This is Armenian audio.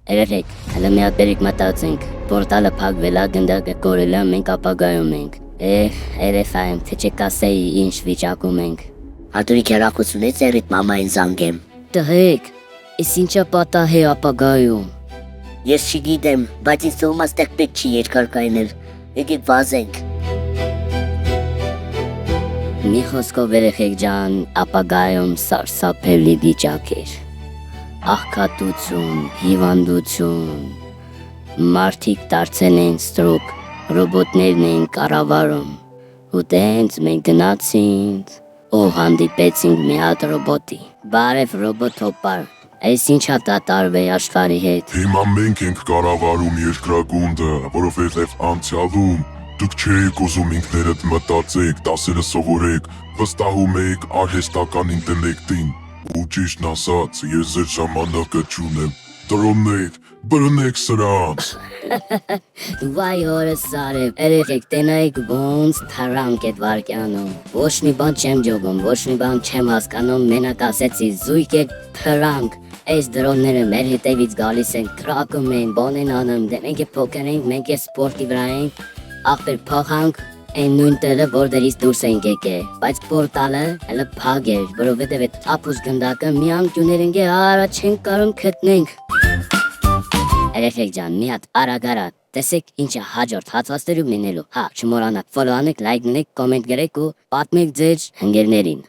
Երեք, հələ մի հատ բերիկ մտածենք, պորտալը փակվել է, գնդակը կորել է, մենք ապագայում ենք։ Երեխայեմ, թե չկասեի ինչ վիճակում ենք։ Արտուրիկ հեռախոսունից երիտ մամային զանգեմ։ Տղեկ, ես ինչա պատահ է ապագայում։ Ես չգիտեմ, բայց ինձ թվում այստեղ պետք չի երկար կայնել։ Եկեք վազենք։ Մի խոսքով երեխեք ջան, ապագայում սարսափելի վիճակ էր։ Աղքատություն, հիվանդություն, մարդիկ դարձել են ստրուկ, ռոբոտներն են կառավարում։ Ու տենց մենք գնացինք, ու հանդիպեցինք մի հատ ռոբոտի։ Բարև ռոբոտ հոպար, այս ինչա դատարվե աշխարհի հետ։ Հիմա մենք ենք կառավարում երկրագունդը, որովհետև անցյալում դուք չէիք ուզում ինքներդ մտածեք, դասերը սովորեք, վստահում եք արհեստական ինտելեկտին, ու ճիշտն ասած, ես ձեր ժամանակը չունեմ, տրոններ, բռնեք սրանց։ Վայ օրս արև, երեխեք տենայք ոնց թարանք էդ վարկյանում։ Ոչ մի բան չեմ ջոգում, ոչ մի բան չեմ հասկանում, մենակ ասեցի զույգ եք թրանք։ Այս դրոնները մեր հետևից գալիս են, կրակում են, բան են անում, դե մենք է փոքր ենք, մենք է սպորտի վրա ենք, ախպեր փոխանք այն նույն տեղը, որտեղից դուրս ենք եկել, բայց պորտալը հələ փակ էր, որովհետև այդ ապուս գնդակը մի անկյուներ ենք առաջ չենք կարող գտնենք։ Երեխեք ջան, մի հատ արագ, տեսեք ինչը հաջորդ հատվածներում լինելու։ Հա, չմոռանաք, ֆոլո անեք, լայք դնեք, կոմենտ գրեք ու պատմեք ձեր ընկերներին։